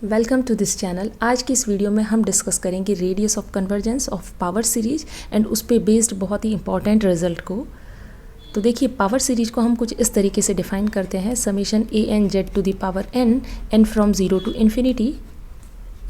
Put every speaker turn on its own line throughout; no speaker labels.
Welcome to this channel. आज की इस वीडियो में हम डिस्कस करेंगे radius of convergence of power series and उस पे बेस्ड बहुत ही इंपॉर्टेंट रिजल्ट को। तो देखिए, पावर सीरीज को हम कुछ इस तरीके से डिफाइन करते हैं, summation a n z to the power n from zero to infinity.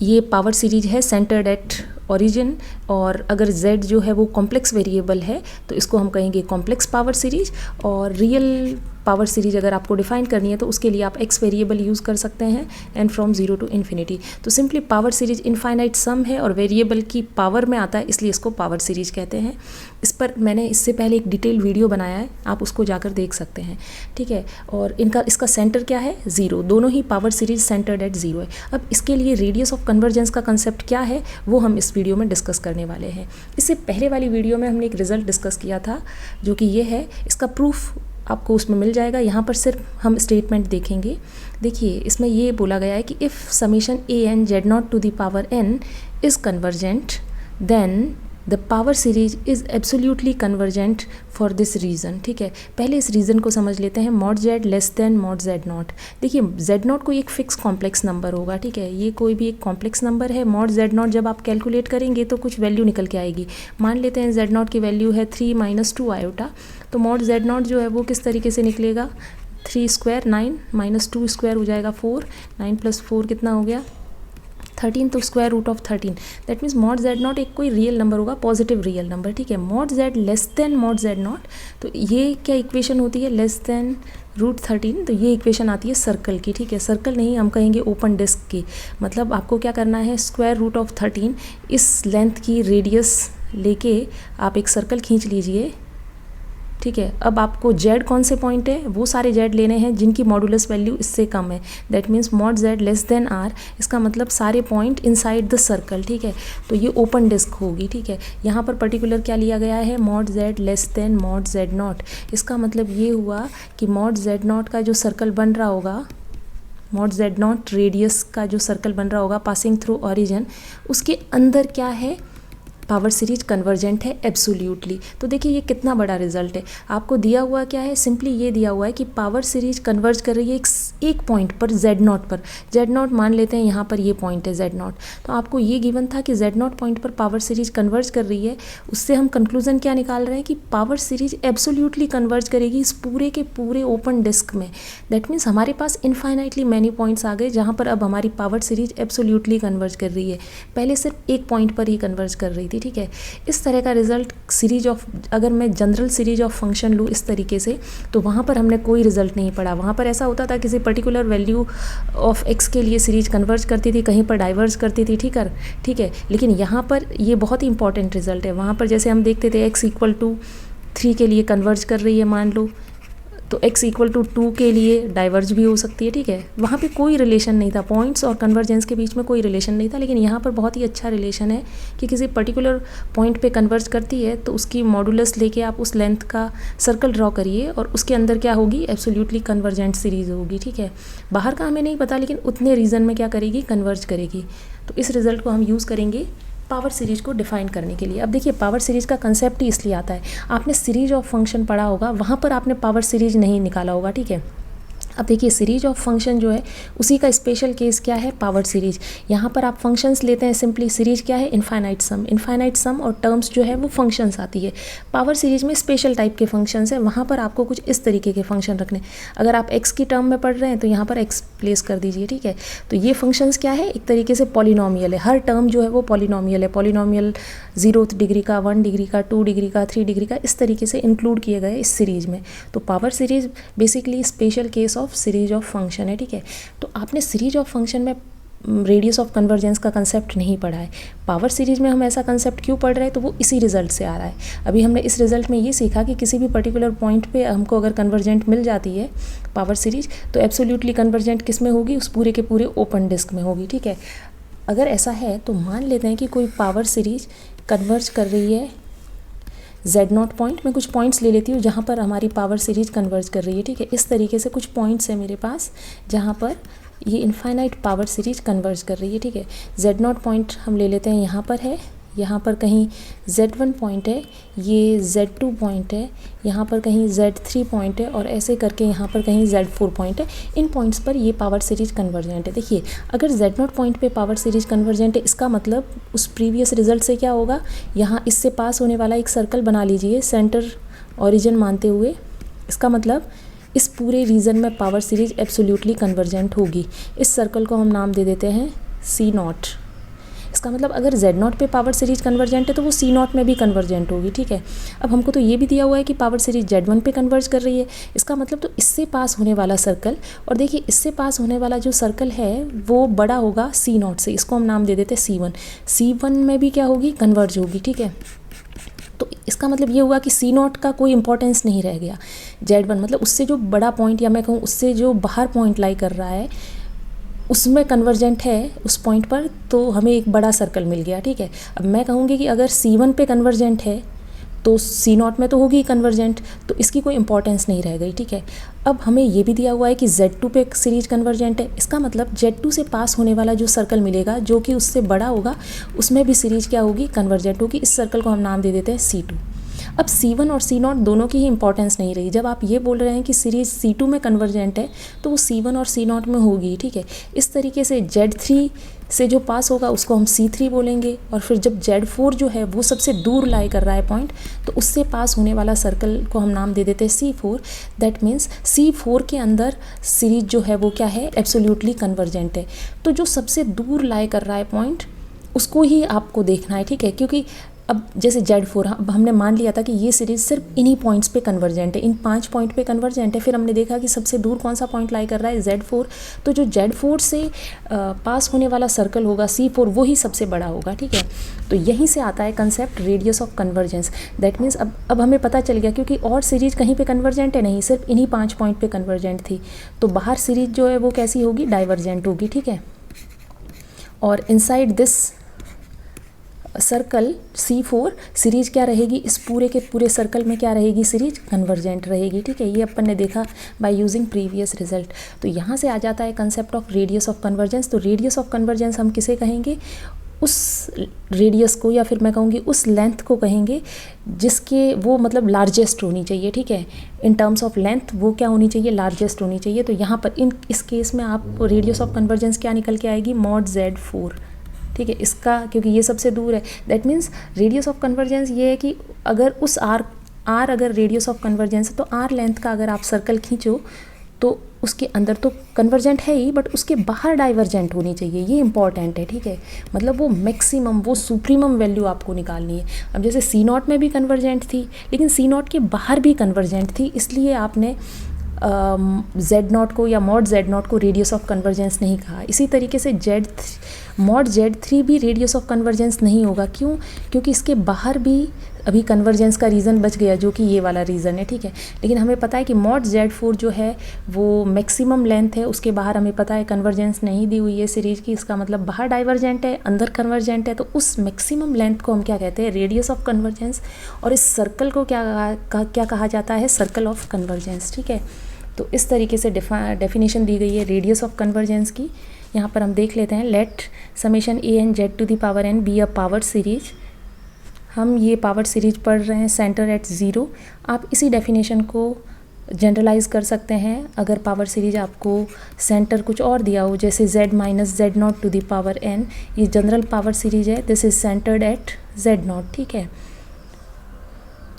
ये पावर सीरीज है सेंटर्ड एट ओरिजिन, और अगर z जो है वो कॉम्प्लेक्स वेरिएबल है तो इसको हम कहेंगे कॉम्प्लेक्स पावर सीरीज। और रियल पावर सीरीज अगर आपको डिफाइन करनी है तो उसके लिए आप x वेरिएबल यूज़ कर सकते हैं and from zero to infinity. तो simply power series infinite sum है और वेरिएबल की पावर में आता है, इसलिए इसको पावर सीरीज कहते हैं। इस पर मैंने इससे पहले एक डिटेल वीडियो बनाया है, आप उसको जाकर देख सकते हैं, ठीक है। और इसका सेंटर क्या है? ज़ीरो। दोनों ही power series centered at zero है। अब इसके लिए रेडियस ऑफ कन्वर्जेंस का कंसेप्ट क्या है वो हम इस वीडियो में डिस्कस करने वाले हैं। इससे पहले वाली वीडियो में हमने एक रिजल्ट डिस्कस किया था जो कि ये है। इसका प्रूफ आपको उसमें मिल जाएगा। यहाँ पर सिर्फ हम स्टेटमेंट देखेंगे। देखिए, इसमें ये बोला गया है कि if summation a n z not to the power n is convergent then the power series is absolutely convergent for this region. ठीक है, पहले इस रीज़न को समझ लेते हैं। Mod z less than mod z not. देखिए, जेड नॉट कोई एक फिक्स कॉम्प्लेक्स नंबर होगा, ठीक है, ये कोई भी एक कॉम्प्लेक्स नंबर है। मॉड जेड नॉट जब आप कैलकुलेट करेंगे तो कुछ वैल्यू निकल के आएगी। मान लेते हैं जेड नॉट की वैल्यू है 3 - 2 आयोटा, तो मॉड जेड नॉट जो है वो किस तरीके से निकलेगा? 3 स्क्वायर 9 - 2 स्क्वायर हो जाएगा 4, 9 + 4 कितना हो गया? 13, तो square root of 13। That means mod z not एक कोई रियल नंबर होगा, पॉजिटिव रियल नंबर, ठीक है। Mod z less than mod z not, तो ये क्या इक्वेशन होती है? लेस देन √13, तो ये इक्वेशन आती है सर्कल की, ठीक है। सर्कल नहीं, हम कहेंगे ओपन डिस्क की। मतलब आपको क्या करना है, स्क्वायर रूट ऑफ 13 इस लेंथ की रेडियस लेके आप एक सर्कल खींच लीजिए, ठीक है। अब आपको जेड कौन से पॉइंट है? वो सारे जेड लेने हैं जिनकी मॉडुलस वैल्यू इससे कम है। That means mod z less than r, इसका मतलब सारे पॉइंट इनसाइड द सर्कल, ठीक है। तो ये ओपन डिस्क होगी, ठीक है। यहाँ पर पर्टिकुलर क्या लिया गया है? Mod z less than mod z not. इसका मतलब ये हुआ कि मॉड जेड नॉट का जो सर्कल बन रहा होगा, मॉड जेड नॉट रेडियस का जो सर्कल बन रहा होगा पासिंग थ्रू ओरिजिन, उसके अंदर क्या है? पावर सीरीज कन्वर्जेंट है एब्सोल्यूटली। तो देखिए, ये कितना बड़ा रिजल्ट है। आपको दिया हुआ क्या है? सिंपली ये दिया हुआ है कि पावर सीरीज कन्वर्ज कर रही है एक पॉइंट पर, जेड नॉट पर। जेड नॉट मान लेते हैं यहाँ पर ये पॉइंट है जेड नॉट, तो आपको ये गिवन था कि जेड नॉट पॉइंट पर पावर सीरीज कन्वर्ज कर रही है। उससे हम कंक्लूजन क्या निकाल रहे हैं कि पावर सीरीज एब्सोल्यूटली कन्वर्ज करेगी इस पूरे के पूरे ओपन डिस्क में। दैट मीन्स हमारे पास इनफाइनाइटली मैनी पॉइंट्स आ गए जहाँ पर अब हमारी पावर सीरीज एब्सोल्यूटली कन्वर्ज कर रही है। पहले सिर्फ एक पॉइंट पर ही कन्वर्ज कर रही थी, ठीक है। इस तरह का रिजल्ट सीरीज ऑफ, अगर मैं जनरल सीरीज ऑफ फंक्शन लूँ इस तरीके से, तो वहाँ पर हमने कोई रिजल्ट नहीं पढ़ा। वहाँ पर ऐसा होता था किसी पर्टिकुलर वैल्यू ऑफ एक्स के लिए सीरीज कन्वर्ज करती थी, कहीं पर डाइवर्ज करती थी, ठीक है। लेकिन यहाँ पर ये बहुत ही इंपॉर्टेंट रिजल्ट है। वहाँ पर जैसे हम देखते थे x = 3 के लिए कन्वर्ज कर रही है मान लो, तो x = 2 के लिए डाइवर्ज भी हो सकती है, ठीक है। वहाँ पे कोई रिलेशन नहीं था, पॉइंट्स और कन्वर्जेंस के बीच में कोई रिलेशन नहीं था। लेकिन यहाँ पर बहुत ही अच्छा रिलेशन है कि किसी पर्टिकुलर पॉइंट पे कन्वर्ज करती है तो उसकी मॉडुलस लेके आप उस लेंथ का सर्कल ड्रॉ करिए और उसके अंदर क्या होगी? एब्सोल्युटली कन्वर्जेंट सीरीज होगी, ठीक है। बाहर का हमें नहीं पता, लेकिन उतने रीजन में क्या करेगी? कन्वर्ज करेगी। तो इस रिजल्ट को हम यूज़ करेंगे पावर सीरीज को डिफाइन करने के लिए। अब देखिए, पावर सीरीज का कंसेप्ट ही इसलिए आता है, आपने सीरीज ऑफ फंक्शन पढ़ा होगा, वहाँ पर आपने पावर सीरीज नहीं निकाला होगा, ठीक है। अब देखिए, सीरीज ऑफ फंक्शन जो है उसी का स्पेशल केस क्या है? Power series. यहाँ पर आप फंक्शंस लेते हैं, सिंपली सीरीज क्या है? इनफाइनाइट सम। इनफाइनाइट सम और टर्म्स जो है वो फंक्शंस आती है। पावर सीरीज में स्पेशल टाइप के फंक्शंस है, वहाँ पर आपको कुछ इस तरीके के फंक्शन रखने। अगर आप एक्स की टर्म में पढ़ रहे हैं तो यहाँ पर एक्स प्लेस कर दीजिए, ठीक है। तो ये फंक्शंस क्या है? एक तरीके से पॉलिनोमियल है। हर टर्म जो है वो पॉलिनोमियल है। पॉलिनोमियल 0th डिग्री का, 1 डिग्री का, 2 डिग्री का, 3 डिग्री का, इस तरीके से इंक्लूड किए गए इस सीरीज में। तो power series basically special case of series of function है, ठीक है। तो आपने सीरीज ऑफ फंक्शन में रेडियस ऑफ कन्वर्जेंस का कंसेप्ट नहीं पढ़ा है। पावर सीरीज में हम ऐसा कंसेप्ट क्यों पढ़ रहे हैं? तो वो इसी रिजल्ट से आ रहा है। अभी हमने इस रिजल्ट में ये सीखा कि किसी भी पर्टिकुलर पॉइंट पे हमको अगर कन्वर्जेंट मिल जाती है पावर सीरीज, तो एब्सोल्युटली कन्वर्जेंट किस में होगी? उस पूरे के पूरे ओपन डिस्क में होगी, ठीक है। अगर ऐसा है तो मान लेते हैं कि कोई पावर सीरीज कन्वर्ज कर रही है Z0 पॉइंट। मैं कुछ पॉइंट्स ले लेती हूँ जहाँ पर हमारी पावर सीरीज कन्वर्ज कर रही है, ठीक है। इस तरीके से कुछ पॉइंट्स है मेरे पास जहाँ पर ये इनफाइनाइट पावर सीरीज कन्वर्ज कर रही है, ठीक है। Z0 पॉइंट हम ले लेते हैं, यहाँ पर है, यहाँ पर कहीं Z1 पॉइंट है, ये Z2 पॉइंट है, यहाँ पर कहीं Z3 पॉइंट है और ऐसे करके यहाँ पर कहीं Z4 पॉइंट है। इन पॉइंट्स पर ये पावर सीरीज कन्वर्जेंट है। देखिए अगर Z0 पॉइंट पे पावर सीरीज कन्वर्जेंट है, इसका मतलब उस प्रीवियस रिजल्ट से क्या होगा, यहाँ इससे पास होने वाला एक सर्कल बना लीजिए सेंटर ओरिजिन मानते हुए। इसका मतलब इस पूरे रीजन में पावर सीरीज एब्सोल्युटली कन्वर्जेंट होगी। इस सर्कल को हम नाम दे देते हैं C0। इसका मतलब अगर Z0 पे पावर सीरीज कन्वर्जेंट है तो वो C0 में भी कन्वर्जेंट होगी, ठीक है। अब हमको तो ये भी दिया हुआ है कि पावर सीरीज Z1 पे कन्वर्ज कर रही है। इसका मतलब तो इससे पास होने वाला सर्कल, और देखिए इससे पास होने वाला जो सर्कल है वो बड़ा होगा C0 से, इसको हम नाम दे देते हैं C1। C1 में भी क्या होगी, कन्वर्ज होगी, ठीक है। तो इसका मतलब ये हुआ कि C0 का कोई इंपॉर्टेंस नहीं रह गया। Z1 मतलब उससे जो बड़ा पॉइंट, या मैं कहूँ उससे जो बाहर पॉइंट लाई कर रहा है, उसमें कन्वर्जेंट है उस पॉइंट पर, तो हमें एक बड़ा सर्कल मिल गया, ठीक है। अब मैं कहूँगी कि अगर C1 पे कन्वर्जेंट है तो C0 में तो होगी कन्वर्जेंट, तो इसकी कोई इंपॉर्टेंस नहीं रह गई, ठीक है। अब हमें ये भी दिया हुआ है कि Z2 पे सीरीज कन्वर्जेंट है। इसका मतलब Z2 से पास होने वाला जो सर्कल मिलेगा जो कि उससे बड़ा होगा, उसमें भी सीरीज क्या होगी, कन्वर्जेंट होगी। इस सर्कल को हम नाम दे देते हैं C2। अब C1 और C0 दोनों की ही इंपॉर्टेंस नहीं रही। जब आप ये बोल रहे हैं कि सीरीज C2 में कन्वर्जेंट है तो वो C1 और C0 में होगी, ठीक है। इस तरीके से Z3 से जो पास होगा उसको हम C3 बोलेंगे, और फिर जब Z4 जो है वो सबसे दूर लाई कर रहा है पॉइंट, तो उससे पास होने वाला सर्कल को हम नाम दे देते हैं C4। दैट मीन्स C4 के अंदर सीरीज जो है वो क्या है, एब्सोल्युटली कन्वर्जेंट है। तो जो सबसे दूर लाई कर रहा है पॉइंट उसको ही आपको देखना है, ठीक है। क्योंकि अब जैसे Z4, अब हमने मान लिया था कि ये सीरीज सिर्फ इन्हीं पॉइंट्स पे कन्वर्जेंट है, इन 5 पॉइंट पे कन्वर्जेंट है। फिर हमने देखा कि सबसे दूर कौन सा पॉइंट लाई कर रहा है, Z4। तो जो Z4 से पास होने वाला सर्कल होगा C4, वो ही सबसे बड़ा होगा, ठीक है। तो यहीं से आता है concept radius of convergence. That means अब हमें पता चल गया, क्योंकि और सीरीज कहीं पे कन्वर्जेंट है नहीं, सिर्फ इन्हीं 5 पॉइंट पे कन्वर्जेंट थी, तो बाहर सीरीज जो है वो कैसी होगी, डाइवर्जेंट होगी, ठीक है। और inside this circle C4 series क्या रहेगी, इस पूरे के पूरे सर्कल में क्या रहेगी, सीरीज कन्वर्जेंट रहेगी, ठीक है। ये अपन ने देखा बाय यूजिंग प्रीवियस रिजल्ट। तो यहाँ से आ जाता है concept of radius of convergence. तो रेडियस ऑफ कन्वर्जेंस हम किसे कहेंगे, उस रेडियस को, या फिर मैं कहूँगी उस लेंथ को कहेंगे जिसके वो मतलब लार्जेस्ट होनी चाहिए, ठीक है। इन टर्म्स ऑफ लेंथ वो क्या होनी चाहिए, लार्जेस्ट होनी चाहिए। तो यहाँ पर इस केस में आप रेडियस ऑफ कन्वर्जेंस क्या निकल के आएगी, mod Z4, ठीक है। इसका क्योंकि ये सबसे दूर है, that means radius of convergence ये है कि अगर उस आर अगर रेडियस ऑफ कन्वर्जेंस है तो आर लेंथ का अगर आप सर्कल खींचो तो उसके अंदर तो कन्वर्जेंट है ही, बट उसके बाहर डाइवर्जेंट होनी चाहिए। ये इंपॉर्टेंट है, ठीक है। मतलब वो मैक्सिमम, वो सुप्रीमम वैल्यू आपको निकालनी है। अब जैसे C0 में भी कन्वर्जेंट थी, लेकिन C0 के बाहर भी कन्वर्जेंट थी, इसलिए आपने Z0 को या mod Z0 को रेडियस ऑफ कन्वर्जेंस नहीं कहा। इसी तरीके से mod Z3 भी रेडियस ऑफ कन्वर्जेंस नहीं होगा। क्यों? क्योंकि इसके बाहर भी अभी कन्वर्जेंस का रीज़न बच गया, जो कि ये वाला रीज़न है, ठीक है। लेकिन हमें पता है कि mod Z4 जो है वो मैक्सिमम लेंथ है, उसके बाहर हमें पता है कन्वर्जेंस नहीं दी हुई है सीरीज की। इसका मतलब बाहर डाइवर्जेंट है, अंदर कन्वर्जेंट है। तो उस मैक्सिमम लेंथ को हम क्या कहते हैं, रेडियस ऑफ कन्वर्जेंस। और इस सर्कल को क्या कहा जाता है, सर्कल ऑफ कन्वर्जेंस, ठीक है। तो इस तरीके से डेफिनेशन दी गई है रेडियस ऑफ कन्वर्जेंस की। यहाँ पर हम देख लेते हैं, let summation AN(Z⁴ be a power series. हम ये पावर सीरीज पढ़ रहे हैं सेंटर एट 0। आप इसी डेफिनेशन को जनरलाइज कर सकते हैं अगर पावर सीरीज आपको सेंटर कुछ और दिया हो, जैसे Z-Z0⁴ ये जनरल पावर सीरीज है, this is centred at Z0, ठीक है।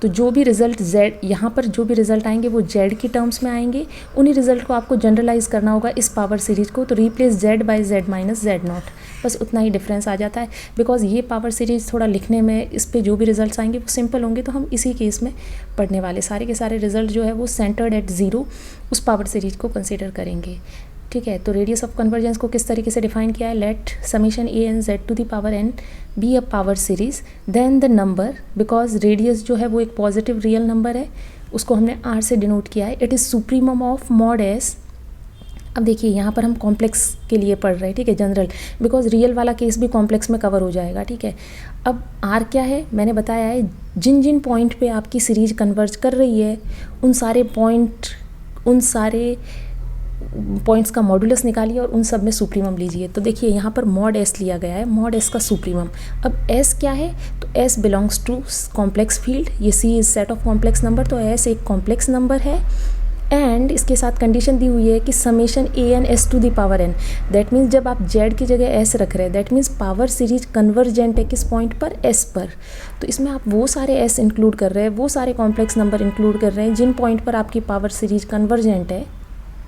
तो जो भी रिज़ल्ट Z, यहाँ पर जो भी रिज़ल्ट आएंगे वो Z की टर्म्स में आएंगे। उन्हीं रिज़ल्ट को आपको जनरलाइज करना होगा इस पावर सीरीज को। तो replace Z bye Z - Z0, बस उतना ही डिफरेंस आ जाता है। बिकॉज ये पावर सीरीज थोड़ा लिखने में, इस पे जो भी रिजल्ट्स आएंगे वो सिंपल होंगे, तो हम इसी केस में पढ़ने वाले सारे के सारे रिजल्ट जो है वो सेंटर्ड एट 0 उस पावर सीरीज को कंसिडर करेंगे, ठीक है। तो रेडियस ऑफ कन्वर्जेंस को किस तरीके से डिफाइन किया है, let summation AN(Z⁴ be a power series, then the number, because radius जो है वो एक पॉजिटिव रियल नंबर है, उसको हमने R से डिनोट किया है, it is supremum of mod S। अब देखिए यहाँ पर हम कॉम्प्लेक्स के लिए पढ़ रहे हैं, ठीक है, जनरल, बिकॉज रियल वाला केस भी कॉम्प्लेक्स में कवर हो जाएगा, ठीक है। अब R क्या है, मैंने बताया है, जिन जिन पॉइंट पे आपकी सीरीज कन्वर्ज कर रही है उन सारे पॉइंट, उन सारे पॉइंट्स का मॉडुलस निकालिए और उन सब में सुप्रीमम लीजिए। तो देखिए यहाँ पर मॉड एस लिया गया है, मॉड एस का सुप्रीमम। अब एस क्या है, तो s belongs to complex field, ये c is set of complex number, तो एस एक कॉम्प्लेक्स नंबर है। एंड इसके साथ कंडीशन दी हुई है कि summation a n s to the power n, that means जब आप जेड की जगह एस रख रहे हैं, that means power series convergent है किस पॉइंट पर, एस पर। तो इसमें आप वो सारे एस इंक्लूड कर रहे हैं, वो सारे कॉम्प्लेक्स नंबर इंक्लूड कर रहे हैं जिन पॉइंट पर आपकी पावर सीरीज कन्वर्जेंट है,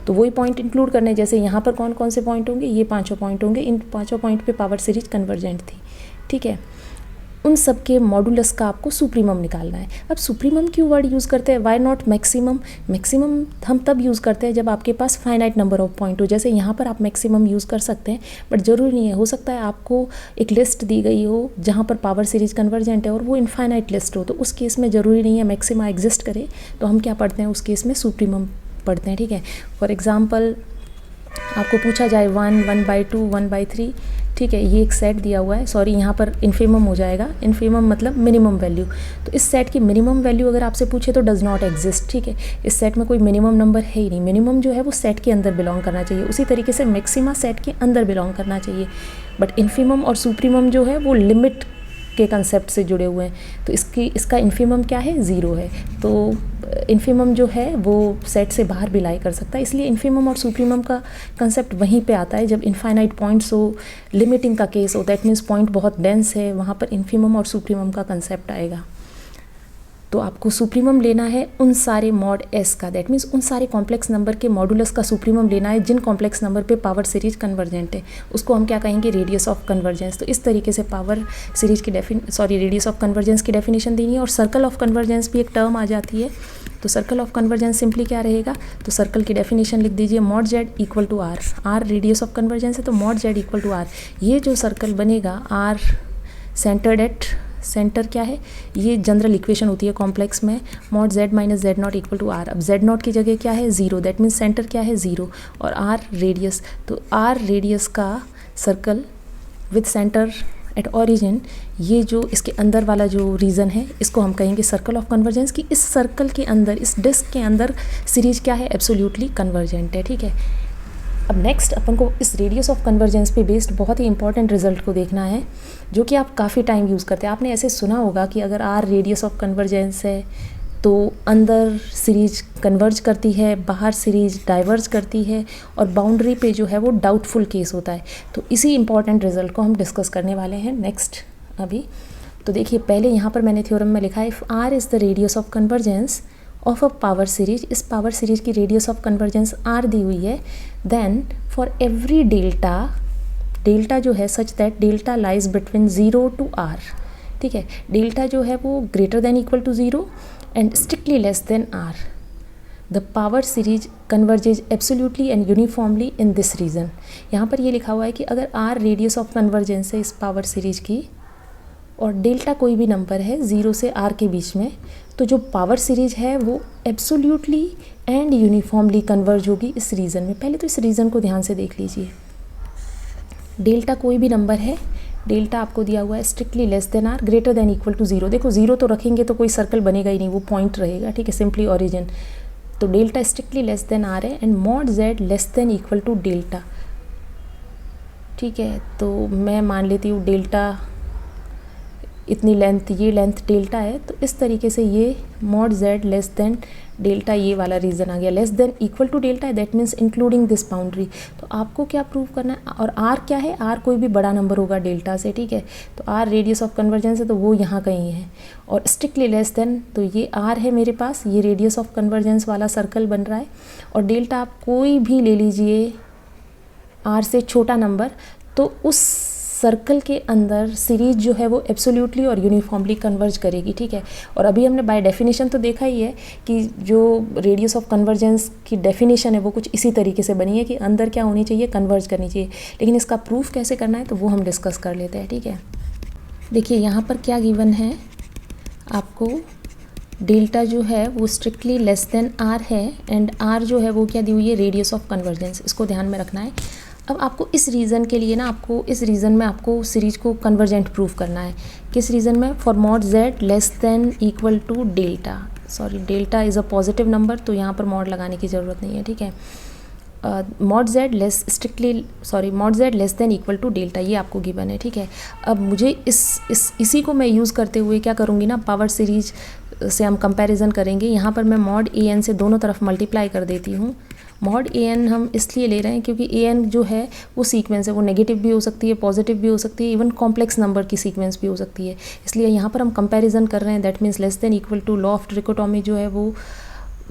तो वही पॉइंट इंक्लूड करने। जैसे यहाँ पर कौन कौन से पॉइंट होंगे, ये 5 पॉइंट होंगे, इन 5 पॉइंट पे पावर सीरीज कन्वर्जेंट थी, ठीक है। उन सब के मॉडुलस का आपको सुप्रीमम निकालना है। अब सुप्रीमम क्यों वर्ड यूज़ करते हैं, वाई नॉट मैक्सिमम। मैक्सिमम हम तब यूज़ करते हैं जब आपके पास फाइनाइट नंबर ऑफ पॉइंट हो। जैसे यहाँ पर आप मैक्सिमम यूज़ कर सकते हैं, बट ज़रूरी नहीं है। हो सकता है आपको एक लिस्ट दी गई हो जहाँ पर पावर सीरीज कन्वर्जेंट है और वो इनफाइनाइट लिस्ट हो, तो उस केस में ज़रूरी नहीं है मैक्सिमा एग्जिस्ट करे, तो हम क्या पढ़ते हैं उस केस में, सुप्रीमम पढ़ते हैं, ठीक है। फॉर एग्ज़ाम्पल आपको पूछा जाए 1, 1/2, 1/3, ठीक है, ये एक सेट दिया हुआ है, सॉरी यहाँ पर इन्फिमम हो जाएगा, इन्फिमम मतलब मिनिमम वैल्यू। तो इस सेट की मिनिमम वैल्यू अगर आपसे पूछे तो डज़ नॉट एग्जिस्ट, ठीक है। इस सेट में कोई मिनिमम नंबर है ही नहीं, मिनिमम जो है वो सेट के अंदर बिलोंग करना चाहिए। उसी तरीके से मैक्सिमा सेट के अंदर बिलोंग करना चाहिए, बट इन्फिमम और सुप्रीमम जो है वो लिमिट के कंसेप्ट से जुड़े हुए हैं। तो इसका इन्फिमम क्या है, 0 है। तो इन्फिमम जो है वो सेट से बाहर भी लाई कर सकता है, इसलिए इन्फिमम और सुप्रीमम का कंसेप्ट वहीं पे आता है जब इनफाइनाइट पॉइंट्स हो, लिमिटिंग का केस हो, दैट मीन्स पॉइंट बहुत डेंस है, वहाँ पर इन्फिमम और सुप्रीमम का कंसेप्ट आएगा। तो आपको सुप्रीमम लेना है उन सारे मॉड एस का, दैट मीन्स उन सारे कॉम्प्लेक्स नंबर के मॉडुलस का सुप्रीमम लेना है जिन कॉम्प्लेक्स नंबर पे पावर सीरीज कन्वर्जेंट है, उसको हम क्या कहेंगे, रेडियस ऑफ कन्वर्जेंस। तो इस तरीके से पावर सीरीज की रेडियस ऑफ कन्वर्जेंस की डेफिनेशन देनी है। और सर्कल ऑफ कन्वर्जेंस भी एक टर्म आ जाती है। तो सर्कल ऑफ कन्वर्जेंस सिंपली क्या रहेगा, तो सर्कल की डेफिनेशन लिख दीजिए, mod z equal to r. R radius of convergence है तो mod z equal to r. ये जो सर्कल बनेगा, आर सेंटर्ड एट, सेंटर क्या है, ये जनरल इक्वेशन होती है कॉम्प्लेक्स में, mod z minus z not equal to r. अब जेड नॉट की जगह क्या है, 0, दैट मीन्स सेंटर क्या है, 0, और आर रेडियस। तो आर रेडियस का circle with centre at origin, ये जो इसके अंदर वाला जो रीजन है, इसको हम कहेंगे सर्कल ऑफ कन्वर्जेंस। की इस सर्कल के अंदर, इस डिस्क के अंदर सीरीज क्या है, एब्सोल्युटली कन्वर्जेंट है, ठीक है। अब नेक्स्ट अपन को इस रेडियस ऑफ कन्वर्जेंस पे बेस्ड बहुत ही इंपॉर्टेंट रिजल्ट को देखना है, जो कि आप काफ़ी टाइम यूज़ करते हैं। आपने ऐसे सुना होगा कि अगर आर रेडियस ऑफ कन्वर्जेंस है तो अंदर सीरीज कन्वर्ज करती है, बाहर सीरीज डाइवर्ज करती है, और बाउंड्री पे जो है वो डाउटफुल केस होता है। तो इसी इंपॉर्टेंट रिजल्ट को हम डिस्कस करने वाले हैं नेक्स्ट अभी। तो देखिए, पहले यहाँ पर मैंने थ्योरम में लिखा है, if r is the radius of convergence of a power series, इस पावर सीरीज की रेडियस ऑफ कन्वर्जेंस आर दी हुई है, then for every delta, delta जो है such that delta lies between 0 to r, ठीक है। डेल्टा जो है वो greater than equal to 0 and strictly less than r, the power series converges absolutely and uniformly in this region. यहाँ पर ये लिखा हुआ है कि अगर आर रेडियस ऑफ कन्वर्जेंस है इस पावर सीरीज की, और डेल्टा कोई भी नंबर है 0 से आर के बीच में, तो जो पावर सीरीज है वो एब्सोल्युटली एंड यूनिफॉर्मली कन्वर्ज होगी इस रीजन में। पहले तो इस रीजन को ध्यान से देख लीजिए। डेल्टा कोई भी नंबर है, डेल्टा आपको दिया हुआ है strictly less than r, greater than equal to 0। देखो 0 तो रखेंगे तो कोई सर्कल बनेगा ही नहीं, वो पॉइंट रहेगा, ठीक है, सिंपली ऑरिजिन। तो delta strictly less than r है, and mod z less than equal to delta, ठीक है। तो मैं मान लेती हूँ डेल्टा इतनी लेंथ, ये लेंथ डेल्टा है, तो इस तरीके से ये mod z less than delta, ये वाला रीज़न आ गया। Less than equal to delta है, that means including this boundary. तो आपको क्या प्रूव करना है, और आर क्या है, आर कोई भी बड़ा नंबर होगा डेल्टा से, ठीक है। तो आर रेडियस ऑफ कन्वर्जेंस है तो वो यहाँ कहीं है, और स्ट्रिक्टली लेस देन, तो ये आर है मेरे पास, ये रेडियस ऑफ कन्वर्जेंस वाला सर्कल बन रहा है, और डेल्टा आप कोई भी ले लीजिए आर से छोटा नंबर, तो उस सर्कल के अंदर सीरीज जो है वो एब्सोल्युटली और यूनिफॉर्मली कन्वर्ज करेगी, ठीक है। और अभी हमने बाय डेफिनेशन तो देखा ही है कि जो रेडियस ऑफ कन्वर्जेंस की डेफिनेशन है वो कुछ इसी तरीके से बनी है कि अंदर क्या होनी चाहिए, कन्वर्ज करनी चाहिए। लेकिन इसका प्रूफ कैसे करना है तो वो हम डिस्कस कर लेते हैं, ठीक है। देखिए यहाँ पर क्या गिवन है आपको, डेल्टा जो है वो स्ट्रिक्टली लेस देन आर है, एंड आर जो है वो क्या दी हुई है, रेडियस ऑफ कन्वर्जेंस, इसको ध्यान में रखना है। अब आपको इस रीज़न के लिए ना, आपको इस रीज़न में आपको सीरीज को कन्वर्जेंट प्रूफ करना है। किस रीज़न में, for mod z less than equal to delta, sorry delta is a positive number, तो यहाँ पर मॉड लगाने की ज़रूरत नहीं है, ठीक है। Mod z less than equal to delta, ये आपको गिवन है, ठीक है। अब मुझे इसी को मैं यूज़ करते हुए क्या करूँगी ना, पावर सीरीज से हम कंपैरिजन करेंगे। यहाँ पर मैं मॉड ए एन से दोनों तरफ मल्टीप्लाई कर देती हूँ। मॉड ए एन हम इसलिए ले रहे हैं क्योंकि ए एन जो है वो सीक्वेंस है, वो नेगेटिव भी हो सकती है, पॉजिटिव भी हो सकती है, इवन कॉम्प्लेक्स नंबर की सीक्वेंस भी हो सकती है। इसलिए यहाँ पर हम कंपैरिजन कर रहे हैं, that means less than equal to law of trichotomy जो है वो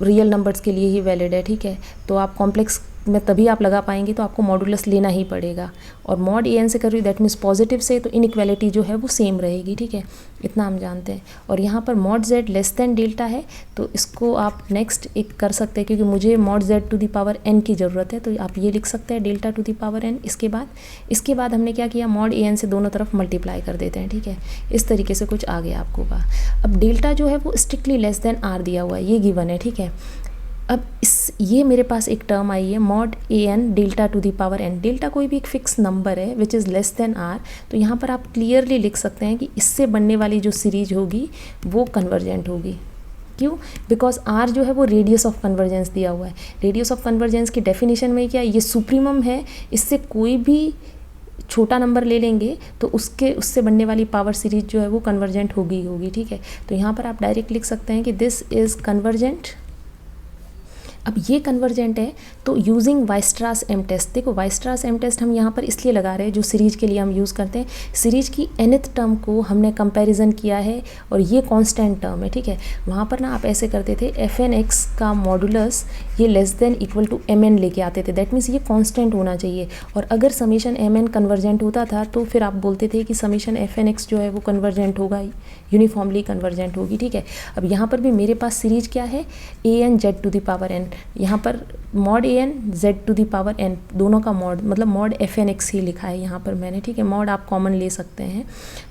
रियल नंबर्स के लिए ही वैलिड है, ठीक है। तो आप कॉम्प्लेक्स में तभी आप लगा पाएंगे, तो आपको मॉडुलस लेना ही पड़ेगा। और मॉड ए एन से कर रही हूँ, दैट मीन्स पॉजिटिव से, तो इनइक्वालिटी जो है वो सेम रहेगी, ठीक है, इतना हम जानते हैं। और यहाँ पर mod z less than delta है, तो इसको आप नेक्स्ट एक कर सकते हैं, क्योंकि मुझे mod z to the power n की ज़रूरत है, तो आप ये लिख सकते हैं delta to the power n. इसके बाद हमने क्या किया, मॉड ए एन से दोनों तरफ मल्टीप्लाई कर देते हैं, ठीक है। इस तरीके से कुछ आ गया आपको का। अब डेल्टा जो है वो स्ट्रिक्टली लेस देन आर दिया हुआ है, ये गिवन है, ठीक है। अब ये मेरे पास एक टर्म आई है mod a n delta to the power n. Delta कोई भी एक फिक्स नंबर है which is less than r, तो यहाँ पर आप क्लियरली लिख सकते हैं कि इससे बनने वाली जो सीरीज होगी वो कन्वर्जेंट होगी। क्यों? बिकॉज आर जो है वो रेडियस ऑफ कन्वर्जेंस दिया हुआ है। रेडियस ऑफ कन्वर्जेंस की डेफिनेशन में क्या, ये सुप्रीमम है, इससे कोई भी छोटा नंबर ले लेंगे तो उससे बनने वाली पावर सीरीज जो है वो कन्वर्जेंट होगी, ठीक है। तो यहाँ पर आप डायरेक्ट लिख सकते हैं कि दिस इज़ कन्वर्जेंट। अब ये कन्वर्जेंट है तो यूजिंग वाइस्ट्रास एम टेस्ट, देखो वाइस्ट्रास एम टेस्ट हम यहाँ पर इसलिए लगा रहे हैं, जो सीरीज के लिए हम यूज़ करते हैं, सीरीज की nth टर्म को हमने कंपैरिजन किया है और ये कांस्टेंट टर्म है, ठीक है। वहाँ पर ना आप ऐसे करते थे, एफ एन एक्स का मॉडुलस ये less than equal to m n लेके आते थे, दैट मीन्स ये कांस्टेंट होना चाहिए। और अगर समीशन एम एन कन्वर्जेंट होता था तो फिर आप बोलते थे कि समीशन एफ एन एक्स जो है वो कन्वर्जेंट होगा, यूनिफॉर्मली कन्वर्जेंट होगी, ठीक है। अब यहाँ पर भी मेरे पास सीरीज क्या है, a n z to the power n, यहाँ पर mod a n z to the power n, दोनों का मॉड मतलब मॉड एफ एन एक्स ही लिखा है यहाँ पर मैंने, ठीक है। मॉड आप कॉमन ले सकते हैं।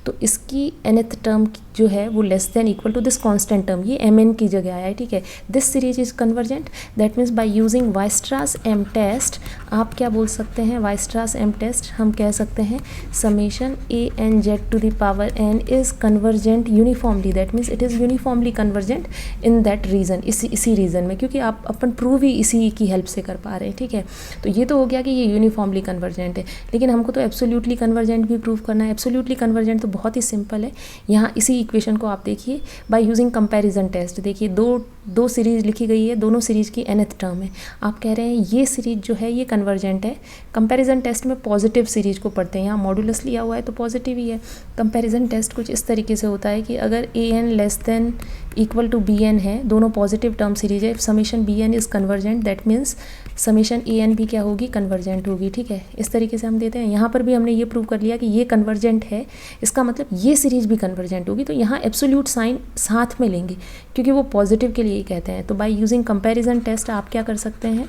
तो इसकी nth टर्म जो है वो less than equal to this constant term, ये एम एन की जगह आया है, ठीक है। This series is convergent, that means by using Weierstrass M test आप क्या बोल सकते हैं, वाइस्ट्रास एम टेस्ट हम कह सकते हैं summation a n z to the power n is convergent uniformly, that means it is uniformly convergent in that region, इसी रीजन में, क्योंकि आप अपन प्रूव ही इसी की हेल्प से कर पा रहे हैं, ठीक है। तो ये तो हो गया कि ये यूनिफॉर्मली कन्वर्जेंट है, लेकिन हमको तो एब्सोल्यूटली कन्वर्जेंट भी प्रूव करना है। एब्सोल्यूटली कन्वर्जेंट तो बहुत ही सिंपल है, यहाँ इसी इक्वेशन को आप देखिए बाय यूजिंग कंपैरिजन टेस्ट। देखिए दो सीरीज लिखी गई है, दोनों सीरीज की nth टर्म है, आप कह रहे हैं ये सीरीज जो है ये कन्वर्जेंट है। कंपैरिजन टेस्ट में पॉजिटिव सीरीज को पढ़ते हैं, यहाँ मॉडुलस लिया हुआ है तो पॉजिटिव ही है। कंपैरिजन टेस्ट कुछ इस तरीके से होता है कि अगर a n less than equal to b n है, दोनों पॉजिटिव टर्म सीरीज है, summation b n is convergent, that means summation a n भी क्या होगी, कन्वर्जेंट होगी, ठीक है। इस तरीके से हम देते हैं। यहाँ पर भी हमने ये प्रूव कर लिया कि ये कन्वर्जेंट है, इसका मतलब ये सीरीज भी कन्वर्जेंट होगी। तो यहाँ एब्सोल्यूट साइन साथ में लेंगे क्योंकि वो पॉजिटिव के लिए ही कहते हैं। तो बाय यूजिंग कंपैरिजन टेस्ट आप क्या कर सकते हैं,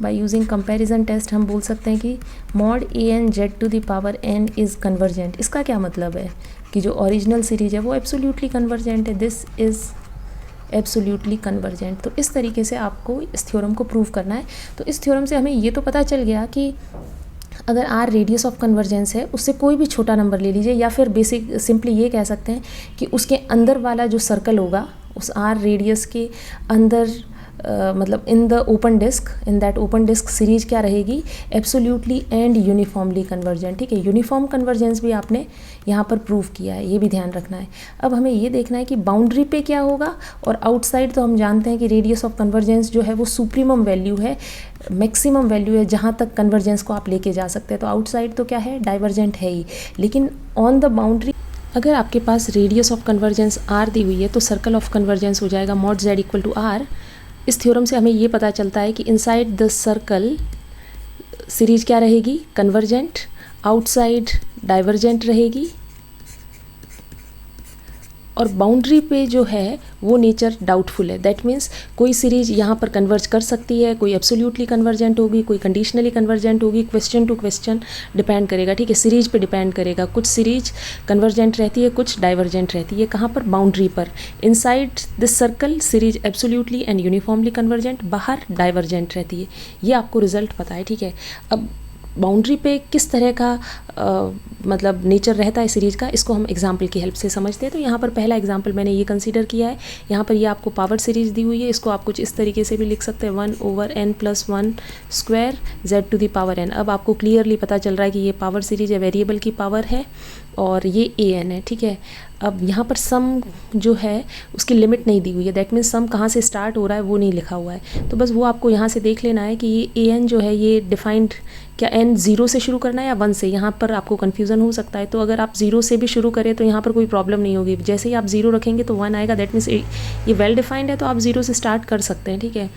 बाय यूजिंग कंपैरिजन टेस्ट हम बोल सकते हैं कि mod a n z to the power n is convergent. इसका क्या मतलब है कि जो ओरिजिनल सीरीज है वो एब्सोल्यूटली कन्वर्जेंट है, दिस इज़ एब्सोल्यूटली कन्वर्जेंट। तो इस तरीके से आपको इस थ्योरम को प्रूव करना है। तो इस थ्योरम से हमें ये तो पता चल गया कि अगर आर रेडियस ऑफ कन्वर्जेंस है, उससे कोई भी छोटा नंबर ले लीजिए, या फिर बेसिक सिंपली ये कह सकते हैं कि उसके अंदर वाला जो सर्कल होगा उस आर रेडियस के अंदर मतलब in the open disc, in that open disc series क्या रहेगी, एब्सोल्यूटली एंड यूनिफॉर्मली कन्वर्जेंट, ठीक है। यूनिफॉर्म कन्वर्जेंस भी आपने यहाँ पर प्रूव किया है, ये भी ध्यान रखना है। अब हमें ये देखना है कि बाउंड्री पे क्या होगा, और आउटसाइड तो हम जानते हैं कि रेडियस ऑफ कन्वर्जेंस जो है वो सुप्रीमम वैल्यू है, मैक्सिमम वैल्यू है जहाँ तक कन्वर्जेंस को आप लेके जा सकते हैं। तो आउटसाइड तो क्या है, डाइवर्जेंट है ही, लेकिन ऑन द बाउंड्री अगर आपके पास रेडियस ऑफ कन्वर्जेंस आर दी हुई है तो सर्कल ऑफ कन्वर्जेंस हो जाएगा mod z equal to r. इस थ्योरम से हमें ये पता चलता है कि इनसाइड द सर्कल सीरीज क्या रहेगी, कन्वर्जेंट, आउटसाइड डाइवर्जेंट रहेगी, और बाउंड्री पे जो है वो नेचर डाउटफुल है। दैट मीन्स कोई सीरीज यहाँ पर कन्वर्ज कर सकती है, कोई एब्सोल्यूटली कन्वर्जेंट होगी, कोई कंडीशनली कन्वर्जेंट होगी, क्वेश्चन टू क्वेश्चन डिपेंड करेगा, ठीक है, सीरीज पे डिपेंड करेगा। कुछ सीरीज कन्वर्जेंट रहती है, कुछ डाइवर्जेंट रहती है, कहाँ पर, बाउंड्री पर। Inside this circle series absolutely and uniformly convergent, बाहर डाइवर्जेंट रहती है। ये आपको रिजल्ट पता है, ठीक है। अब बाउंड्री पे किस तरह का मतलब नेचर रहता है सीरीज का, इसको हम एग्जांपल की हेल्प से समझते हैं। तो यहाँ पर पहला एग्जांपल मैंने ये कंसीडर किया है। यहाँ पर ये आपको पावर सीरीज दी हुई है, इसको आप कुछ इस तरीके से भी लिख सकते हैं 1/n+1 स्क्वायर z⁴n। अब आपको क्लियरली पता चल रहा है कि ये पावर सीरीज है, वेरिएबल की पावर है और ये an है, ठीक है। अब यहाँ पर सम जो है उसकी लिमिट नहीं दी हुई है, दैट मीन्स सम कहाँ से स्टार्ट हो रहा है वो नहीं लिखा हुआ है। तो बस वो आपको यहाँ से देख लेना है कि ये an जो है ये डिफाइंड क्या n 0 से शुरू करना है या 1 से, यहाँ पर आपको कन्फ्यूज़न हो सकता है। तो अगर आप 0 से भी शुरू करें तो यहाँ पर कोई प्रॉब्लम नहीं होगी, जैसे ही आप 0 रखेंगे तो 1 आएगा, दैट मीन्स ये वेल डिफाइंड है, तो आप 0 से स्टार्ट कर सकते हैं, ठीक है।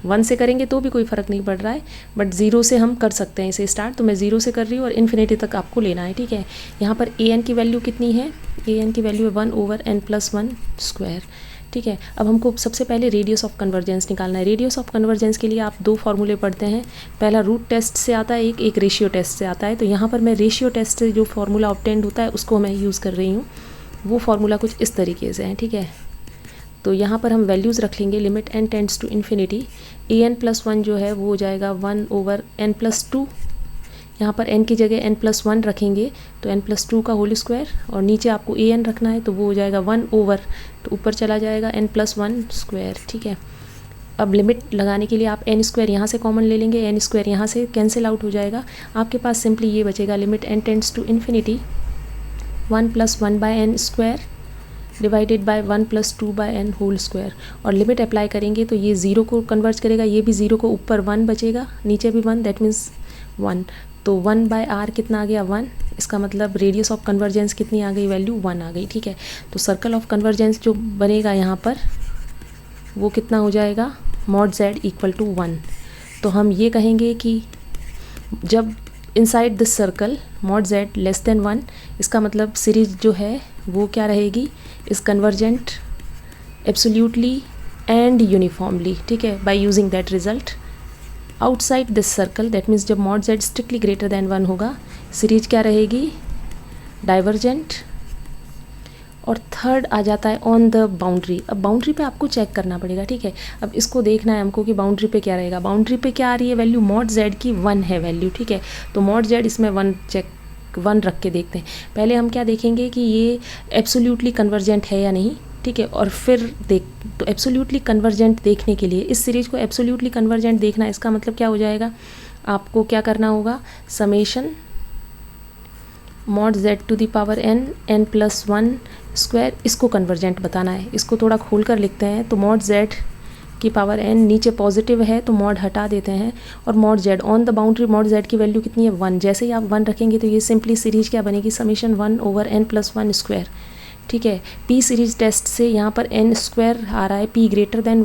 1 से करेंगे तो भी कोई फ़र्क नहीं पड़ रहा है, बट 0 से हम कर सकते हैं इसे स्टार्ट। तो मैं 0 से कर रही हूँ और इन्फिनिटी तक आपको लेना है, ठीक है। यहाँ पर an की वैल्यू कितनी है, an की वैल्यू है 1/n+1 स्क्वायर, ठीक है। अब हमको सबसे पहले रेडियस ऑफ कन्वर्जेंस निकालना है। रेडियस ऑफ कन्वर्जेंस के लिए आप 2 फार्मूले पढ़ते हैं, पहला रूट टेस्ट से आता है, एक रेशियो टेस्ट से आता है। तो यहाँ पर मैं रेशियो टेस्ट से जो फार्मूला ऑब्टेंड होता है उसको मैं यूज़ कर रही हूँ। वो फार्मूला कुछ इस तरीके से है, ठीक है। तो यहाँ पर हम वैल्यूज़ रख लेंगे, limit n tends to infinity, an+1 जो है वो हो जाएगा 1/n+2। यहाँ पर n की जगह n+1 रखेंगे तो n+2 का होल स्क्वायर, और नीचे आपको an रखना है तो वो हो जाएगा 1/, तो ऊपर चला जाएगा n+1 स्क्वायर, ठीक है। अब लिमिट लगाने के लिए आप n² यहाँ से कॉमन ले लेंगे, n² यहाँ से कैंसिल आउट हो जाएगा। आपके पास सिंपली ये बचेगा, limit n tends to infinity 1+1/n² divided by 1+2/n whole square, और लिमिट अप्लाई करेंगे तो ये 0 को कन्वर्ज करेगा, ये भी 0 को, ऊपर 1 बचेगा, नीचे भी 1, दैट मीन्स 1। तो 1/r कितना आ गया, 1। इसका मतलब रेडियस ऑफ कन्वर्जेंस कितनी आ गई, वैल्यू 1 आ गई, ठीक है। तो सर्कल ऑफ कन्वर्जेंस जो बनेगा यहाँ पर वो कितना हो जाएगा, mod z = 1। तो हम ये कहेंगे कि जब inside this circle mod z <1, इसका मतलब सीरीज जो है वो क्या रहेगी, is convergent absolutely and uniformly, ठीक है, by using that result. Outside this circle, that means जब mod z strictly greater than 1 होगा, सीरीज क्या रहेगी, डाइवर्जेंट। और थर्ड आ जाता है ऑन द बाउंड्री। अब बाउंड्री पे आपको चेक करना पड़ेगा, ठीक है। अब इसको देखना है हमको कि बाउंड्री पे क्या रहेगा। बाउंड्री पे क्या आ रही है वैल्यू, mod z की 1 है वैल्यू, ठीक है। तो mod z इसमें 1 रख के देखते हैं। पहले हम क्या देखेंगे कि ये एब्सोल्यूटली कन्वर्जेंट है या नहीं, ठीक है, और फिर तो एब्सोल्यूटली कन्वर्जेंट देखने के लिए इस सीरीज को एब्सोल्यूटली कन्वर्जेंट देखना, इसका मतलब क्या हो जाएगा, आपको क्या करना होगा, summation mod z⁴n n+1 square, इसको कन्वर्जेंट बताना है। इसको थोड़ा खोल कर लिखते हैं, तो mod z⁴n नीचे पॉजिटिव है तो mod हटा देते हैं, और mod z on the boundary, mod z की वैल्यू कितनी है, 1। जैसे ही आप 1 रखेंगे तो ये सिंपली सीरीज क्या बनेगी, समेशन 1/n+1 स्क्वायर, ठीक है। p सीरीज टेस्ट से यहाँ पर n² आ रहा है, p >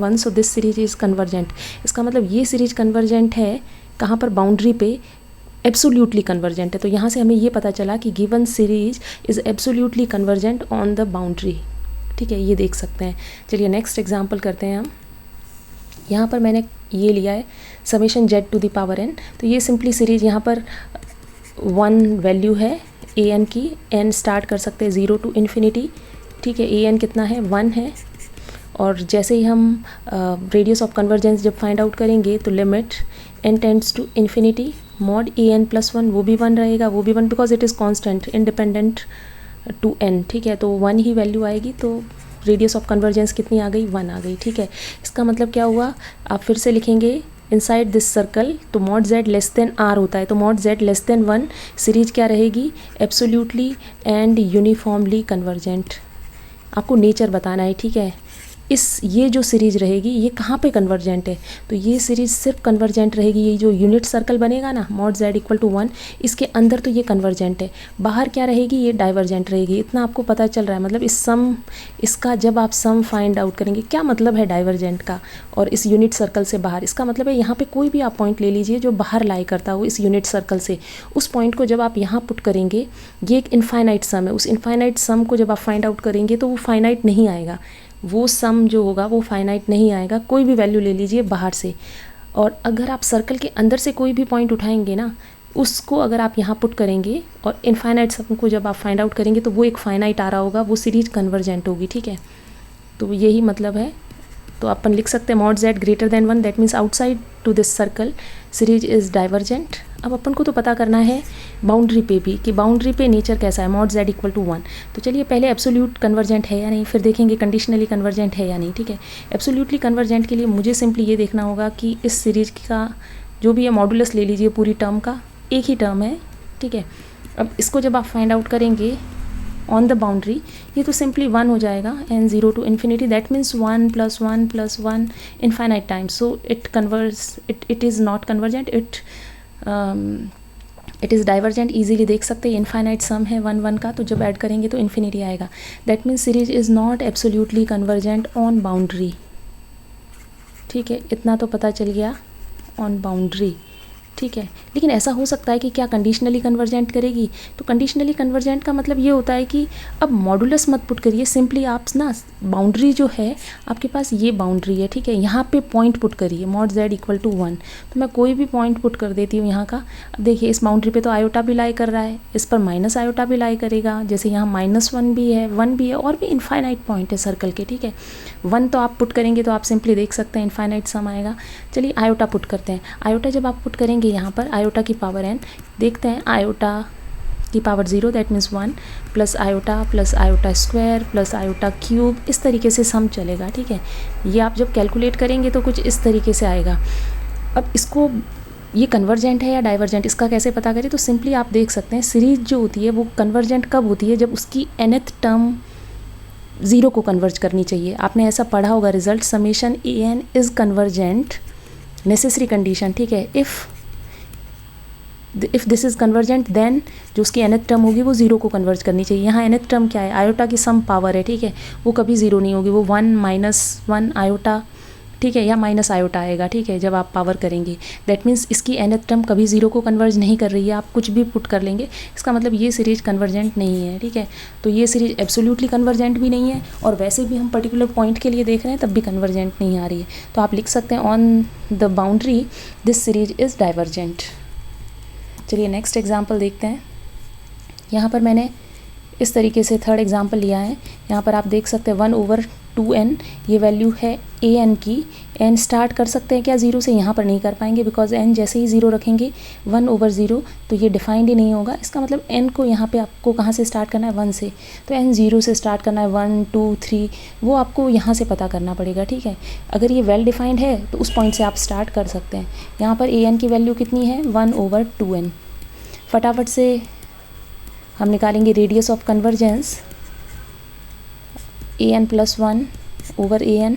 1, so this series is convergent. इसका मतलब ये सीरीज कन्वर्जेंट है कहाँ पर, बाउंड्री पे एब्सोल्यूटली कन्वर्जेंट है। तो यहाँ से हमें ये पता चला कि given series is absolutely convergent on the boundary, ठीक है, ये देख सकते हैं। चलिए नेक्स्ट एग्जांपल करते हैं हम। यहाँ पर मैंने ये लिया है समेशन z⁴n, तो ये सिंपली सीरीज यहाँ पर 1 वैल्यू है an की, n स्टार्ट कर सकते हैं 0 to इन्फिनिटी, ठीक है। an कितना है, 1 है, और जैसे ही हम रेडियस ऑफ कन्वर्जेंस जब फाइंड आउट करेंगे तो limit n tends to infinity mod an+1, वो भी 1 रहेगा, वो भी 1, because it is constant independent to n, ठीक है। तो 1 ही वैल्यू आएगी, तो रेडियस ऑफ कन्वर्जेंस कितनी आ गई, 1 आ गई, ठीक है। इसका मतलब क्या हुआ, आप फिर से लिखेंगे इनसाइड दिस सर्कल, तो mod z r होता है, तो mod z <1 सीरीज क्या रहेगी, एब्सोल्यूटली एंड यूनिफॉर्मली कन्वर्जेंट। आपको नेचर बताना है, ठीक है। ये जो सीरीज रहेगी ये कहाँ पे कन्वर्जेंट है, तो ये सीरीज सिर्फ कन्वर्जेंट रहेगी, ये जो यूनिट सर्कल बनेगा ना mod z = 1, इसके अंदर तो ये कन्वर्जेंट है, बाहर क्या रहेगी, ये डाइवर्जेंट रहेगी। इतना आपको पता चल रहा है, मतलब इसका जब आप सम फाइंड आउट करेंगे, क्या मतलब है डाइवर्जेंट का, और इस यूनिट सर्कल से बाहर, इसका मतलब है यहाँ पे कोई भी आप पॉइंट ले लीजिए जो बाहर लाई करता हो इस यूनिट सर्कल से, उस पॉइंट को जब आप यहाँ पुट करेंगे, ये एक इनफाइनाइट सम है, उस इनफाइनाइट सम को जब आप फाइंड आउट करेंगे तो वो फाइनाइट नहीं आएगा, वो सम जो होगा वो फाइनाइट नहीं आएगा। कोई भी वैल्यू ले लीजिए बाहर से, और अगर आप सर्कल के अंदर से कोई भी पॉइंट उठाएंगे ना, उसको अगर आप यहाँ पुट करेंगे और इनफाइनाइट सम को जब आप फाइंड आउट करेंगे तो वो एक फाइनाइट आ रहा होगा, वो सीरीज कन्वर्जेंट होगी, ठीक है। तो यही मतलब है। तो अपन लिख सकते हैं mod z > 1, that means outside to this circle series is divergent, अब अपन को तो पता करना है बाउंड्री पे भी कि बाउंड्री पे नेचर कैसा है, मॉड z इक्वल टू 1। तो चलिए पहले एब्सोल्यूट कन्वर्जेंट है या नहीं, फिर देखेंगे कंडीशनली कन्वर्जेंट है या नहीं, ठीक है। एब्सोल्यूटली कन्वर्जेंट के लिए मुझे सिंपली ये देखना होगा कि इस सीरीज का जो भी है मॉडुलस ले लीजिए, पूरी टर्म का एक ही टर्म है, ठीक है। अब इसको जब आप फाइंड आउट करेंगे ऑन द बाउंड्री, ये तो सिंपली 1 हो जाएगा, n 0 to infinity, that means 1 + 1 + 1 infinite times. So it is not convergent, it is divergent. Easily देख सकते हैं इनफाइनाइट सम है 1 1 का, तो जब ऐड करेंगे तो इन्फिनिटी आएगा। That means series is not absolutely convergent on boundary, ठीक है। इतना तो पता चल गया ऑन बाउंड्री, ठीक है। लेकिन ऐसा हो सकता है कि क्या कंडीशनली कन्वर्जेंट करेगी, तो कंडीशनली कन्वर्जेंट का मतलब ये होता है कि अब मॉडुलस मत पुट करिए, सिंपली आप ना बाउंड्री जो है आपके पास ये बाउंड्री है, ठीक है, यहाँ पे पॉइंट पुट करिए मॉड z इक्वल टू 1। तो मैं कोई भी पॉइंट पुट कर देती हूँ यहाँ का। अब देखिए इस बाउंड्री पे तो आयोटा भी लाई कर रहा है, इस पर माइनस आयोटा भी लाई करेगा, जैसे यहाँ -1 भी है, 1 भी है, और भी इनफाइनाइट पॉइंट है सर्कल के, ठीक है। 1 तो आप पुट करेंगे तो आप सिंपली देख सकते हैं इनफाइनाइट सम आएगा। चलिए आयोटा पुट करते हैं। आयोटा जब आप पुट करेंगे यहाँ पर आयोटा की पावर n, देखते हैं आयोटा की power 0 that means 1 plus iota square plus iota cube, इस तरीके से सम चलेगा, ठीक है। ये आप जब कैलकुलेट करेंगे तो कुछ इस तरीके से आएगा। अब इसको ये कन्वर्जेंट है या डाइवर्जेंट, इसका कैसे पता करें, तो सिंपली आप देख सकते हैं सीरीज जो होती है वो कन्वर्जेंट कब होती है, जब उसकी nth टर्म 0 को कन्वर्ज करनी चाहिए। आपने ऐसा पढ़ा होगा result, summation an is convergent, necessary condition, ठीक है। If this is convergent then जो उसकी nth टर्म होगी वो 0 को कन्वर्ज करनी चाहिए। यहाँ nth टर्म क्या है, आयोटा की सम पावर है, ठीक है, वो कभी 0 नहीं होगी, वो 1 - 1 आयोटा, ठीक है, या माइनस आयोटा आएगा, ठीक है, जब आप पावर करेंगे। दैट मीन्स इसकी nth टर्म कभी 0 को कन्वर्ज नहीं कर रही है, आप कुछ भी पुट कर लेंगे, इसका मतलब ये सीरीज कन्वर्जेंट नहीं है, ठीक है। तो ये सीरीज एब्सोल्यूटली कन्वर्जेंट भी नहीं है, और वैसे भी हम पर्टिकुलर पॉइंट के लिए देख रहे हैं तब भी कन्वर्जेंट नहीं आ रही है। तो आप लिख सकते हैं on the boundary this series is divergent. चलिए नेक्स्ट एग्जाम्पल देखते हैं। यहाँ पर मैंने इस तरीके से थर्ड एग्जाम्पल लिया है। यहाँ पर आप देख सकते हैं 1/2n, ये वैल्यू है an की। n स्टार्ट कर सकते हैं क्या 0 से, यहाँ पर नहीं कर पाएंगे बिकॉज n जैसे ही 0 रखेंगे 1/0 तो ये डिफाइंड ही नहीं होगा। इसका मतलब n को यहाँ पे आपको कहाँ से स्टार्ट करना है, 1 से, तो n 0 से स्टार्ट करना है, 1 2 3 वो आपको यहाँ से पता करना पड़ेगा, ठीक है। अगर ये वेल डिफाइंड है तो उस पॉइंट से आप स्टार्ट कर सकते हैं। यहाँ पर an की वैल्यू कितनी है, 1/2n। फटाफट से हम निकालेंगे radius of convergence an + 1/an।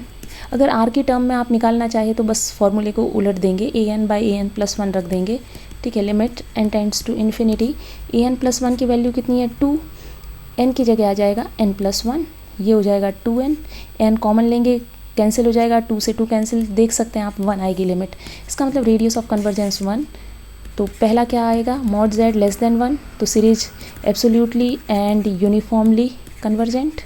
अगर r की टर्म में आप निकालना चाहे तो बस फॉर्मूले को उलट देंगे, an/an + 1 रख देंगे, ठीक है। Limit n tends to infinity, an + 1 की वैल्यू कितनी है 2, n की जगह आ जाएगा n + 1, ये हो जाएगा 2n, n कॉमन लेंगे कैंसिल हो जाएगा, 2 से 2 कैंसिल, देख सकते हैं आप 1 आएगी लिमिट। इसका मतलब रेडियस ऑफ कन्वर्जेंस 1। तो पहला क्या आएगा, मॉड z लेस देन 1, तो series absolutely and uniformly convergent.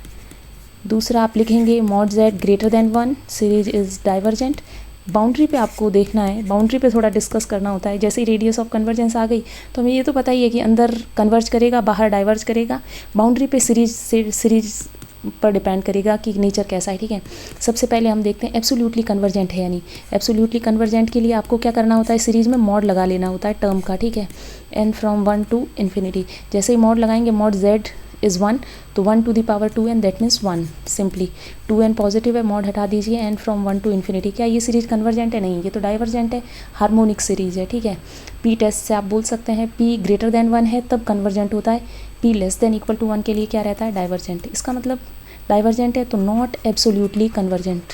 दूसरा आप लिखेंगे mod z greater than 1, series is divergent. Boundary पे आपको देखना है, बाउंड्री पे थोड़ा डिस्कस करना होता है। जैसे ही रेडियस ऑफ कन्वर्जेंस आ गई तो हमें ये तो पता ही है कि अंदर कन्वर्ज करेगा, बाहर डाइवर्ज करेगा। बाउंड्री पे सीरीज पर डिपेंड करेगा कि नेचर कैसा है, ठीक है। सबसे पहले हम देखते हैं एब्सोल्यूटली कन्वर्जेंट है या नहीं। एब्सोल्यूटली कन्वर्जेंट के लिए आपको क्या करना होता है, सीरीज में मॉड लगा लेना होता है टर्म का, ठीक है, n फ्रॉम 1 टू इन्फिनिटी। जैसे ही मॉड लगाएंगे मॉड z इज़ 1, तो 1 to the power 2n that means 1, simply 2n positive है, मॉड हटा दीजिए, n फ्रॉम 1 टू इन्फिनिटी। क्या ये सीरीज कन्वर्जेंट है, नहीं, ये तो डाइवर्जेंट है, हार्मोनिक सीरीज है, ठीक है। p टेस्ट से आप बोल सकते हैं p ग्रेटर देन 1 है तब कन्वर्जेंट होता है, p less than equal to 1 के लिए क्या रहता है, डाइवर्जेंट। इसका मतलब डाइवर्जेंट है तो not absolutely convergent,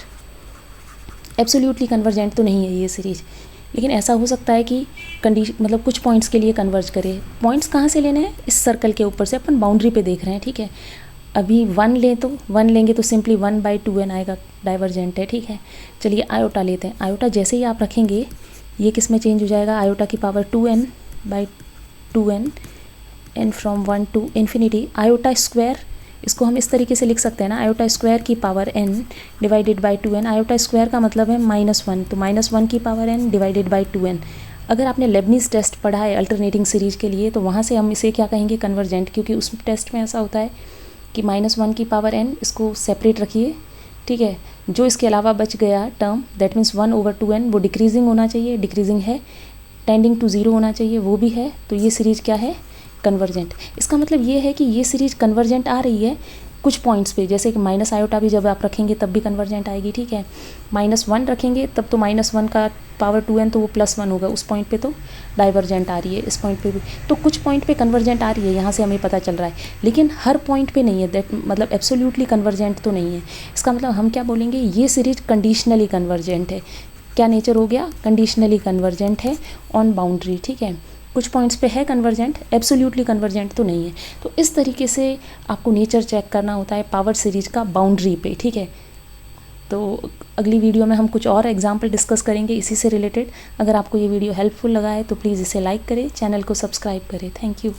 absolutely convergent तो नहीं है ये सीरीज। लेकिन ऐसा हो सकता है कि कंडीशन मतलब कुछ पॉइंट्स के लिए कन्वर्ज करे। पॉइंट्स कहाँ से लेने हैं, इस सर्कल के ऊपर से, अपन बाउंड्री पे देख रहे हैं, ठीक है। अभी 1 लेंगे तो सिंपली 1/2n आएगा, डाइवर्जेंट है, ठीक है। चलिए आयोटा लेते हैं। आयोटा जैसे ही आप रखेंगे ये किस में चेंज हो जाएगा, आयोटा की power 2n/2n, n from 1 to infinity. Iota square, इसको हम इस तरीके से लिख सकते हैं ना, आयोटा स्क्वायर की power n divided by 2n। Iota square का मतलब है -1, तो -1 की power n divided by 2n। अगर आपने लेबनीज़ टेस्ट पढ़ा है अल्टरनेटिंग सीरीज के लिए तो वहाँ से हम इसे क्या कहेंगे, कन्वर्जेंट, क्योंकि उस टेस्ट में ऐसा होता है कि -1 की पावर n, इसको सेपरेट रखिए, ठीक है। जो इसके अलावा बच गया टर्म दैट मीन्स 1/2n वो डिक्रीजिंग होना चाहिए, डिक्रीजिंग है, टेंडिंग टू ज़ीरो होना चाहिए, वो भी है, तो ये सीरीज़ क्या है, कन्वर्जेंट। इसका मतलब ये है कि ये सीरीज़ कन्वर्जेंट आ रही है कुछ पॉइंट्स पे, जैसे कि माइनस आयोटा भी जब आप रखेंगे तब भी कन्वर्जेंट आएगी, ठीक है। -1 रखेंगे तब तो -1 का पावर 2n तो वो +1 होगा, उस पॉइंट पे तो डाइवर्जेंट आ रही है, इस पॉइंट पे भी तो कुछ पॉइंट पे कन्वर्जेंट आ रही है, यहाँ से हमें पता चल रहा है, लेकिन हर पॉइंट पे नहीं है, दैट मतलब एब्सोल्युटली कन्वर्जेंट तो नहीं है। इसका मतलब हम क्या बोलेंगे, ये सीरीज कंडीशनली कन्वर्जेंट है। क्या नेचर हो गया, कंडीशनली कन्वर्जेंट है ऑन बाउंड्री, ठीक है। कुछ पॉइंट्स पे है कन्वर्जेंट, एब्सोल्युटली कन्वर्जेंट तो नहीं है। तो इस तरीके से आपको नेचर चेक करना होता है पावर सीरीज का बाउंड्री पे, ठीक है। तो अगली वीडियो में हम कुछ और एग्जाम्पल डिस्कस करेंगे इसी से रिलेटेड। अगर आपको ये वीडियो हेल्पफुल लगा है तो प्लीज़ इसे लाइक करें, चैनल को सब्सक्राइब करें। Thank you.